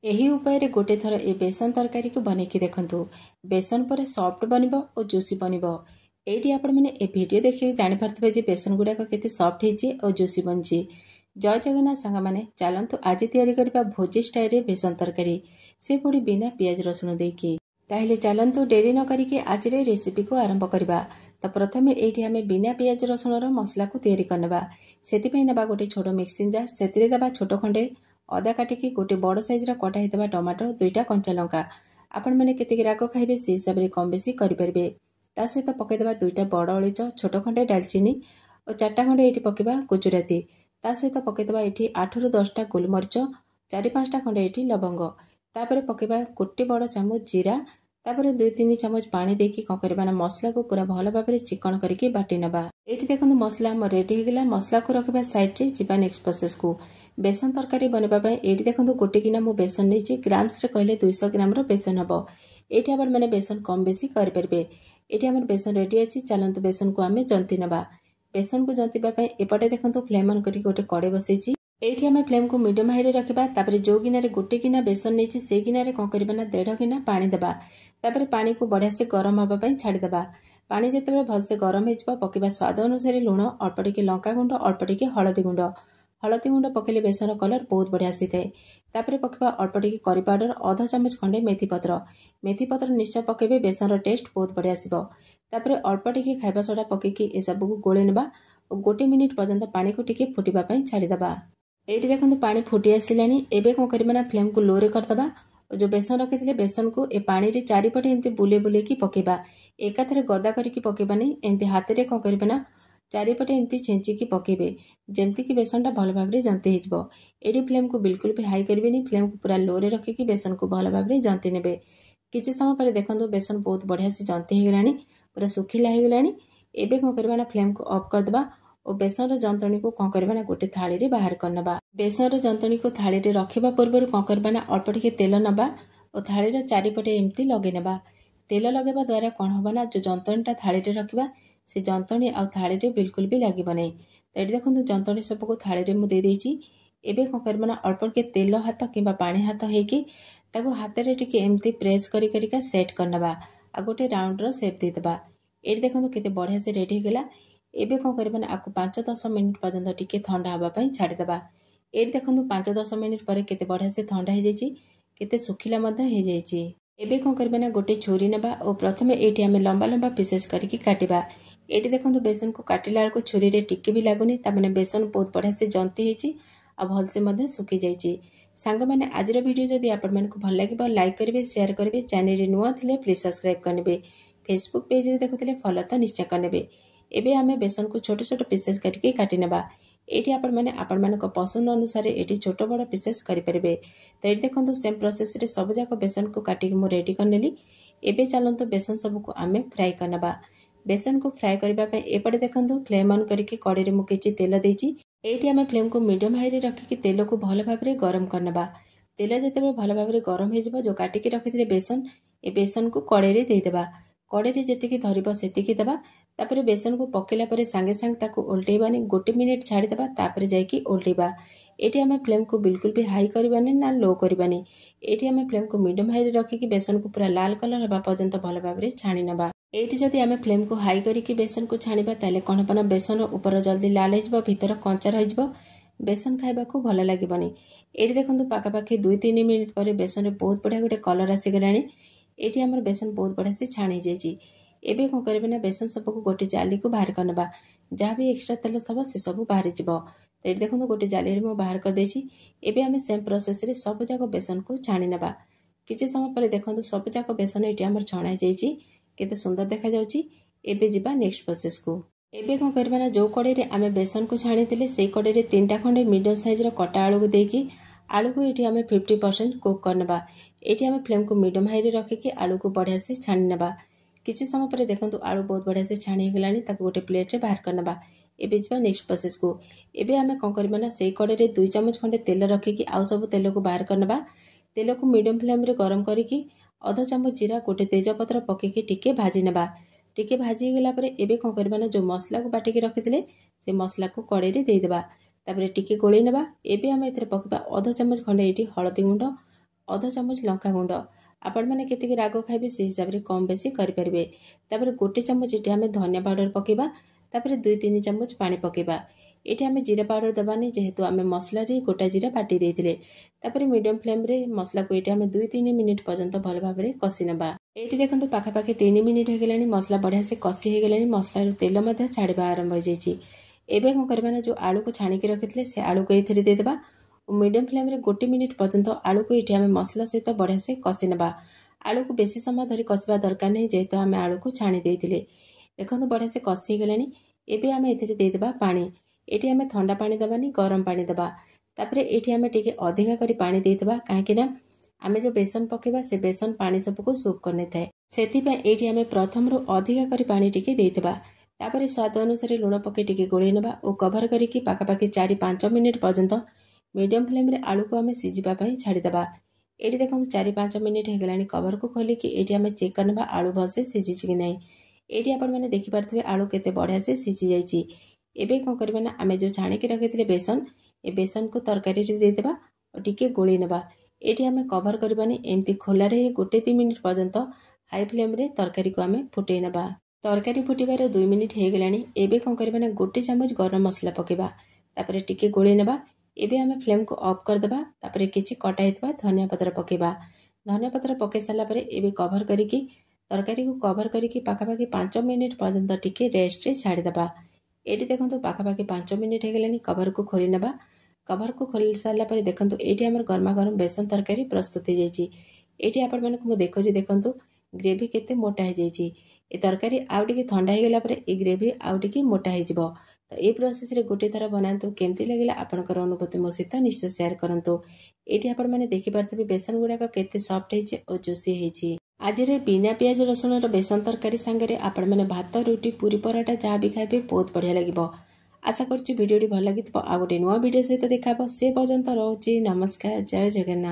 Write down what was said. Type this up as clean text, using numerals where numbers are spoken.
ଏହି ଉପାୟରେ ଗୋଟେ ଥର ଏ ବେସନ ତରକାରୀକୁ ବନେଇକି ଦେଖନ୍ତୁ। ବେସନ ପରେ ସଫ୍ଟ ବନିବ ଓ ଜୁସି ବନିବ। ଏଇଠି ଆପଣମାନେ ଏ ଭିଡ଼ିଓ ଦେଖିକି ଜାଣିପାରୁଥିବେ ଯେ ବେସନ ଗୁଡ଼ାକ କେତେ ସଫ୍ଟ ହେଇଛି ଓ ଜୁସି ବନିଛି। ଜୟ ଜଗନ୍ନାଥ ସାଙ୍ଗମାନେ, ଚାଲନ୍ତୁ ଆଜି ତିଆରି କରିବା ଭୋଜି ଷ୍ଟାଇଲରେ ବେସନ ତରକାରୀ, ସେ ପୁଣି ବିନା ପିଆଜ ରସୁଣ ଦେଇକି। ତାହେଲେ ଚାଲନ୍ତୁ ଡେରି ନ କରିକି ଆଜିର ରେସିପିକୁ ଆରମ୍ଭ କରିବା। ତ ପ୍ରଥମେ ଏଇଠି ଆମେ ବିନା ପିଆଜ ରସୁଣର ମସଲାକୁ ତିଆରି କରିନେବା। ସେଥିପାଇଁ ନେବା ଗୋଟେ ଛୋଟ ମିକ୍ସିଂ ଜାର, ସେଥିରେ ଦେବା ଛୋଟ ଖଣ୍ଡେ ଅଦା କାଟିକି, ଗୋଟେ ବଡ଼ ସାଇଜର କଟା ହେଇଥିବା ଟମାଟୋ, 2ଟା କଞ୍ଚା ଲଙ୍କା। ଆପଣମାନେ କେତିକି ରାଗ ଖାଇବେ ସେ ହିସାବରେ କମ୍ ବେଶୀ କରିପାରିବେ। ତା ସହିତ ପକାଇଦେବା 2ଟା ବଡ଼ ଅଳିଚ, ଛୋଟ ଖଣ୍ଡେ ଡାଲଚିନି ଓ 4ଟା ଖଣ୍ଡେ ଏଇଠି ପକାଇବା ଗୁଜୁରାତି। ତା ସହିତ ପକାଇଦେବା ଏଇଠି 8ରୁ 10ଟା ଗୋଲମରିଚ, 4-5ଟା ଖଣ୍ଡେ ଏଇଠି ଲବଙ୍ଗ। ତାପରେ ପକାଇବା ଗୋଟେ ବଡ଼ ଚାମଚ ଜିରା। ତାପରେ 2-3 ଚାମଚ ପାଣି ଦେଇକି କ'ଣ କରିବା ନା ମସଲାକୁ ପୁରା ଭଲ ଭାବରେ ଚିକଣ କରିକି ବାଟି ନେବା। ଏଇଠି ଦେଖନ୍ତୁ ମସଲା ଆମର ରେଡ଼ି ହେଇଗଲା। ମସଲାକୁ ରଖିବା ସାଇଡ଼ରେ, ଯିବା ନେକ୍ସଟ ପ୍ରୋସେସକୁ। ବେସନ ତରକାରୀ ବନେଇବା ପାଇଁ ଏଇଠି ଦେଖନ୍ତୁ ଗୋଟେ ଗିନା ମୁଁ ବେସନ ନେଇଛି। ଗ୍ରାମ୍ସରେ କହିଲେ 200 ଗ୍ରାମର ବେସନ ହେବ। ଏଇଠି ଆପଣମାନେ ବେସନ କମ୍ ବେଶୀ କରିପାରିବେ। ଏଇଠି ଆମର ବେସନ ରେଡ଼ି ଅଛି। ଚାଲନ୍ତୁ ବେସନକୁ ଆମେ ଜନ୍ତି ନେବା। ବେସନକୁ ଜନ୍ତିବା ପାଇଁ ଏପଟେ ଦେଖନ୍ତୁ ଫ୍ଲେମ୍ ଅନ୍ କରିକି ଗୋଟେ କଡ଼େଇ ବସେଇଛି। ଏଇଠି ଆମେ ଫ୍ଲେମ୍କୁ ମିଡ଼ିୟମ୍ ହାଇରେ ରଖିବା। ତାପରେ ଯେଉଁ ଗିନାରେ ଗୋଟେ ଗିନା ବେସନ ନେଇଛି ସେଇ ଗିନାରେ କ'ଣ କରିବା ନା 1.5 ଗିନା ପାଣି ଦେବା। ତାପରେ ପାଣିକୁ ବଢ଼ିଆସେ ଗରମ ହେବା ପାଇଁ ଛାଡ଼ିଦେବା। ପାଣି ଯେତେବେଳେ ଭଲସେ ଗରମ ହେଇଯିବ ପକାଇବା ସ୍ୱାଦ ଅନୁସାରେ ଲୁଣ, ଅଳ୍ପ ଟିକେ ଲଙ୍କାଗୁଣ୍ଡ, ଅଳ୍ପ ଟିକେ ହଳଦୀ ଗୁଣ୍ଡ। ହଳଦୀ ଗୁଣ୍ଡ ପକାଇଲେ ବେସନର କଲର୍ ବହୁତ ବଢ଼ିଆ ଆସିଥାଏ। ତାପରେ ପକାଇବା ଅଳ୍ପ ଟିକେ କରି ପାଉଡ଼ର, ଅଧ ଚାମଚ ଖଣ୍ଡେ ମେଥିପତ୍ର। ମେଥିପତ୍ର ନିଶ୍ଚୟ ପକାଇବେ, ବେସନର ଟେଷ୍ଟ ବହୁତ ବଢ଼ିଆ ଆସିବ। ତାପରେ ଅଳ୍ପ ଟିକେ ଖାଇବା ସୋଡ଼ା ପକାଇକି ଏସବୁକୁ ଗୋଳେଇ ନେବା ଓ 1 ମିନିଟ୍ ପର୍ଯ୍ୟନ୍ତ ପାଣିକୁ ଟିକେ ଫୁଟିବା ପାଇଁ ଛାଡ଼ିଦେବା। ଏଇଠି ଦେଖନ୍ତୁ ପାଣି ଫୁଟି ଆସିଲାଣି। ଏବେ କ'ଣ କରିବା ନା ଫ୍ଲେମ୍କୁ ଲୋରେ କରିଦେବା ଓ ଯେଉଁ ବେସନ ରଖିଥିଲେ ବେସନକୁ ଏ ପାଣିରେ ଚାରିପଟେ ଏମିତି ବୁଲେଇକି ପକାଇବା। ଏକାଥରେ ଗଦା କରିକି ପକାଇବାନି, ଏମିତି ହାତରେ କ'ଣ କରିବେ ନା ଚାରିପଟେ ଏମିତି ଛେଞ୍ଚିକି ପକାଇବେ, ଯେମିତିକି ବେସନଟା ଭଲ ଭାବରେ ଜନ୍ତି ହେଇଯିବ। ଏଇଠି ଫ୍ଲେମ୍କୁ ବିଲକୁଲ ବି ହାଇ କରିବେନି, ଫ୍ଲେମ୍କୁ ପୁରା ଲୋରେ ରଖିକି ବେସନକୁ ଭଲ ଭାବରେ ଜନ୍ତି ନେବେ। କିଛି ସମୟ ପରେ ଦେଖନ୍ତୁ ବେସନ ବହୁତ ବଢ଼ିଆସେ ଜନ୍ତି ହେଇଗଲାଣି, ପୁରା ଶୁଖିଲା ହେଇଗଲାଣି। ଏବେ କ'ଣ କରିବା ନା ଫ୍ଲେମ୍କୁ ଅଫ୍ କରିଦେବା ଓ ବେସନର ଯନ୍ତଣୀକୁ କ'ଣ କରିବା ନା ଗୋଟେ ଥାଳିରେ ବାହାର କରିନେବା। ବେସନର ଯନ୍ତଣୀକୁ ଥାଳିରେ ରଖିବା ପୂର୍ବରୁ କ'ଣ କରିବା ନା ଅଳ୍ପ ଟିକେ ତେଲ ନେବା ଓ ଥାଳିର ଚାରିପଟେ ଏମିତି ଲଗାଇ ନେବା। ତେଲ ଲଗାଇବା ଦ୍ୱାରା କ'ଣ ହେବ ନା ଯେଉଁ ଯନ୍ତଣୀଟା ଥାଳିରେ ରଖିବା ସେ ଯନ୍ତଣୀ ଆଉ ଥାଳିରେ ବିଲକୁଲ ବି ଲାଗିବ ନାହିଁ। ତ ଏଠି ଦେଖନ୍ତୁ ଯନ୍ତଣୀ ସବୁକୁ ଥାଳିରେ ମୁଁ ଦେଇଦେଇଛି। ଏବେ କ'ଣ କରିବା ନା ଅଳ୍ପ ଟିକେ ତେଲ ହାତ କିମ୍ବା ପାଣି ହାତ ହେଇକି ତାକୁ ହାତରେ ଟିକେ ଏମିତି ପ୍ରେସ୍ କରିକା ସେଟ୍ କରିନେବା ଆଉ ଗୋଟେ ରାଉଣ୍ଡର ସେପ୍ ଦେଇଦେବା। ଏଇଠି ଦେଖନ୍ତୁ କେତେ ବଢ଼ିଆସେ ରେଡ଼ି ହେଇଗଲା। ଏବେ କ'ଣ କରିବା ନା ଆକୁ 5-10 ମିନିଟ୍ ପର୍ଯ୍ୟନ୍ତ ଟିକେ ଥଣ୍ଡା ହେବା ପାଇଁ ଛାଡ଼ିଦେବା। ଏଇଠି ଦେଖନ୍ତୁ 5-10 ମିନିଟ୍ ପରେ କେତେ ବଢ଼ିଆସେ ଥଣ୍ଡା ହେଇଯାଇଛି, କେତେ ଶୁଖିଲା ମଧ୍ୟ ହେଇଯାଇଛି। ଏବେ କ'ଣ କରିବା ନା ଗୋଟେ ଛୁରୀ ନେବା ଓ ପ୍ରଥମେ ଏଇଠି ଆମେ ଲମ୍ବା ଲମ୍ବା ପିସେସ୍ କରିକି କାଟିବା। ଏଇଠି ଦେଖନ୍ତୁ ବେସନକୁ କାଟିଲା ବେଳକୁ ଛୁରୀରେ ଟିକେ ବି ଲାଗୁନି, ତାମାନେ ବେସନ ବହୁତ ବଢ଼ିଆସେ ଜନ୍ତି ହେଇଛି ଆଉ ଭଲସେ ମଧ୍ୟ ଶୁଖିଯାଇଛି। ସାଙ୍ଗମାନେ, ଆଜିର ଭିଡ଼ିଓ ଯଦି ଆପଣମାନଙ୍କୁ ଭଲ ଲାଗିବ ଲାଇକ୍ କରିବେ, ସେୟାର କରିବେ। ଚ୍ୟାନେଲରେ ନୂଆ ଥିଲେ ପ୍ଲିଜ୍ ସବସ୍କ୍ରାଇବ୍ କରିନେବେ। ଫେସବୁକ୍ ପେଜରେ ଦେଖୁଥିଲେ ଫଲୋ ତ ନିଶ୍ଚୟ କରିନେବେ। ଏବେ ଆମେ ବେସନକୁ ଛୋଟ ଛୋଟ ପିସେସ୍ କରିକି କାଟି ନେବା। ଏଇଠି ଆପଣମାନଙ୍କ ପସନ୍ଦ ଅନୁସାରେ ଏଇଠି ଛୋଟ ବଡ଼ ପିସେସ୍ କରିପାରିବେ। ତ ଏଇଠି ଦେଖନ୍ତୁ ସେମ୍ ପ୍ରୋସେସରେ ସବୁଯାକ ବେସନକୁ କାଟିକି ମୁଁ ରେଡ଼ି କରିନେଲି। ଏବେ ଚାଲନ୍ତୁ ବେସନ ସବୁକୁ ଆମେ ଫ୍ରାଏ କରିନେବା। ବେସନକୁ ଫ୍ରାଏ କରିବା ପାଇଁ ଏପଟେ ଦେଖନ୍ତୁ ଫ୍ଲେମ୍ ଅନ୍ କରିକି କଡ଼େଇରେ ମୁଁ କିଛି ତେଲ ଦେଇଛି। ଏଇଠି ଆମେ ଫ୍ଲେମ୍କୁ ମିଡ଼ିୟମ୍ ହାଇରେ ରଖିକି ତେଲକୁ ଭଲ ଭାବରେ ଗରମ କରିନେବା। ତେଲ ଯେତେବେଳେ ଭଲ ଭାବରେ ଗରମ ହେଇଯିବ ଯେଉଁ କାଟିକି ରଖିଥିଲେ ବେସନ, ଏ ବେସନକୁ କଡ଼େଇରେ ଦେଇଦେବା। କଡ଼େଇରେ ଯେତିକି ଧରିବ ସେତିକି ଦେବା। ତାପରେ ବେସନକୁ ପକାଇଲା ପରେ ସାଙ୍ଗେ ସାଙ୍ଗେ ତାକୁ ଓଲଟେଇବାନି, 1 ମିନିଟ୍ ଛାଡ଼ିଦେବା, ତାପରେ ଯାଇକି ଓଲଟେଇବା। ଏଇଠି ଆମେ ଫ୍ଲେମ୍କୁ ବିଲକୁଲ ବି ହାଇ କରିବାନି ନା ଲୋ କରିବାନି। ଏଇଠି ଆମେ ଫ୍ଲେମ୍କୁ ମିଡ଼ିୟମ୍ ହାଇରେ ରଖିକି ବେସନକୁ ପୁରା ଲାଲ କଲର୍ ହେବା ପର୍ଯ୍ୟନ୍ତ ଭଲ ଭାବରେ ଛାଣି ନେବା। ଏଇଠି ଯଦି ଆମେ ଫ୍ଲେମ୍କୁ ହାଇ କରିକି ବେସନକୁ ଛାଣିବା ତାହେଲେ କ'ଣ ହେବ ନା ବେସନର ଉପର ଜଲ୍ଦି ଲାଲ ହେଇଯିବ, ଭିତର କଞ୍ଚା ରହିଯିବ, ବେସନ ଖାଇବାକୁ ଭଲ ଲାଗିବନି। ଏଇଠି ଦେଖନ୍ତୁ ପାଖାପାଖି 2-3 ମିନିଟ୍ ପରେ ବେସନରେ ବହୁତ ବଢ଼ିଆ ଗୋଟେ କଲର୍ ଆସିଗଲାଣି। ଏଇଠି ଆମର ବେସନ ବହୁତ ବଢ଼ିଆସେ ଛାଣି ହେଇଯାଇଛି। ଏବେ କ'ଣ କରିବେ ନା ବେସନ ସବୁକୁ ଗୋଟେ ଜାଲିକୁ ବାହାର କରିନେବା। ଯାହା ବି ଏକ୍ସଟ୍ରା ତେଲ ଥିବ ସେସବୁ ବାହାରିଯିବ। ତ ଏଇଠି ଦେଖନ୍ତୁ ଗୋଟେ ଜାଲିରେ ମୁଁ ବାହାର କରିଦେଇଛି। ଏବେ ଆମେ ସେମ୍ ପ୍ରୋସେସରେ ସବୁଯାକ ବେସନକୁ ଛାଣି ନେବା। କିଛି ସମୟ ପରେ ଦେଖନ୍ତୁ ସବୁଯାକ ବେସନ ଏଇଠି ଆମର ଛଣା ହେଇଯାଇଛି, କେତେ ସୁନ୍ଦର ଦେଖାଯାଉଛି। ଏବେ ଯିବା ନେକ୍ସଟ ପ୍ରୋସେସକୁ। ଏବେ କ'ଣ କରିବା ନା ଯେଉଁ କଡ଼େଇରେ ଆମେ ବେସନକୁ ଛାଣିଥିଲେ ସେଇ କଡ଼େଇରେ 3ଟା ଖଣ୍ଡେ ମିଡ଼ିୟମ୍ ସାଇଜ୍ର କଟା ଆଳୁକୁ ଦେଇକି ଆଳୁକୁ ଏଇଠି ଆମେ 50% କୁକ୍ କରିନେବା। ଏଇଠି ଆମେ ଫ୍ଲେମ୍କୁ ମିଡ଼ିୟମ୍ ହାଇରେ ରଖିକି ଆଳୁକୁ ବଢ଼ିଆସେ ଛାଣି ନେବା। କିଛି ସମୟ ପରେ ଦେଖନ୍ତୁ ଆଳୁ ବହୁତ ବଢ଼ିଆସେ ଛାଣି ହେଇଗଲାଣି, ତାକୁ ଗୋଟେ ପ୍ଲେଟ୍ରେ ବାହାର କରିନେବା। ଏବେ ଯିବା ନେକ୍ସଟ ପ୍ରୋସେସକୁ। ଏବେ ଆମେ କ'ଣ କରିବା ନା ସେଇ କଡ଼େଇରେ 2 ଚାମଚ ଖଣ୍ଡେ ତେଲ ରଖିକି ଆଉ ସବୁ ତେଲକୁ ବାହାର କରିନେବା। ତେଲକୁ ମିଡ଼ିୟମ୍ ଫ୍ଲେମ୍ରେ ଗରମ କରିକି ଅଧ ଚାମଚ ଜିରା, ଗୋଟେ ତେଜପତ୍ର ପକାଇକି ଟିକେ ଭାଜି ନେବା। ଟିକେ ଭାଜି ହେଇଗଲା ପରେ ଏବେ କ'ଣ କରିବା ନା ଯେଉଁ ମସଲାକୁ ବାଟିକି ରଖିଥିଲେ ସେ ମସଲାକୁ କଡ଼େଇରେ ଦେଇଦେବା। ତାପରେ ଟିକେ ଗୋଳେଇ ନେବା। ଏବେ ଆମେ ଏଥିରେ ପକାଇବା ଅଧ ଚାମଚ ଖଣ୍ଡେ ଏଇଠି ହଳଦୀ ଗୁଣ୍ଡ, अध चामच लंका गुंड आपण मैंने केतिकी राग खाइबे से हिसाब से कम बेसी करें। तापर गोटे चामच ये आम धनिया पाउडर पकेबा। तापर 2-3 चामच पानी पकेबा। ये आम जीरा पाउडर दबानी जेहेतु आम मसला गोटा जीरा बाटी देते। तापर मीडियम फ्लेम रे मसला को ये आम 2-3 मिनिट पर्यंत भल भाव में कषि नबा। ये देखो पाखापाखि 3 मिनिट हो गलानी मसला बढ़िया से कषि हो गलानी। मसला तेल छाड़ा आरंभ हो जाए। एबे कौन करबा ना जो आलू को छाणिकी रखिते से आलू को ये देदेबा और मीडियम फ्लेम रे 1 मिनिट पर्यंत आलू को ये आम मसला सहित बढ़िया से कषि नबा। आलू को बेसी समय धरी कषिबा दरकार नहीं जेहेतु आम आलू को छाणी देइतिले। देखो बढ़िया से कषि गलानी। एबे आम एथिरे देदेबा पानी। एठी आम ठंडा पानी दबानी गरम पानी दबा। तापर एठी आम टिके अधिका करी पानी देइतबा काहेकि ना आम जो बेसन पकेबा से बेसन पानी सबको सूप करने थाए सेथिपा एठी आम प्रथम रु अधिका करी पानी टिके देइतबा। तापर स्वाद अनुसार लुण पके टिके गोळेई नबा और कभर करिकी पाखापाखि 4-5 मिनिट पर्यंत मीडियम फ्लेम रे आलू को आम सिझिबा पई छाड़ीदबा। एठी देखो 4-5 मिनिट हो गलानी कभर को खोलिकी एठी आम चेक करनबा आलू भलसे सिझिछि कि नहीं। एठी आपण माने देखि पारथिबे आलू केते बढ़िया से सिझि जाइछि। एबे कोन करबा ना आमे जो छाणिकी रखिथिले बेसन ए बेसन को तरकारी रे देदेबा और टिके गोळेई नबा। एठी आमे कभर करबानी एमती खोला रे 1-2 मिनिट पर्यंत हाई फ्लेम रे तरकारी को आमे फुटेई नबा। तरकारी फुटिबार 2 मिनिट हो गलानी। एबे कोन करबा ना 1 चामच गरम मसला पकेबा। तापर टिके गोळेई नबा। एबे आमे फ्लेम को ऑफ कर देबा। तापर किछि कटा हेतबा धनिया पत्र पकेबा। धनिया पत्र पके साला परे एबे कभर करिकी तरकारी को कभर करिकी पाखापाखि 5 मिनिट पर्यंत टिके रेस्ट रे छाड़ी देबा। एठी देखंतु पाखापाखि 5 मिनिट हो गलानी कभर को खोली नबा। कभर को खोली साला परे देखंतु एठी हमर गरमा गरम बेसन तरकारी प्रस्तुत हो जाइछि। एठी आपण मानकु मु देखौछि देखंतु ग्रेवी केते मोटा हो जाइछि। ए तरकारी आउ टिके ठंडा हो गला परे ए ग्रेवी आउ टिके मोटा हो जिवो। तो ए प्रोसेस रे गोटे थर बनांतु केमती लागिला आपनकर अनुभूति मो सहित निश्चय शेयर करंतु। एठी आपण माने देखि पारथिबे बेसन गुडा को केते सॉफ्ट हेछि और जूसी हेछि। आज रे बिना प्याज रसुन रो बेसन तरकारी संगे रे आपण माने भात रोटी पूरी पराठा जहाँ भी खाइबे बहुत बढ़िया लागिबो। आशा करछि वीडियोटी भल लागिथिबो। आ गोटे नुवा वीडियो सहित देखाबो। से पर्यंत रहउछि नमस्कार। जय जगन्नाथ।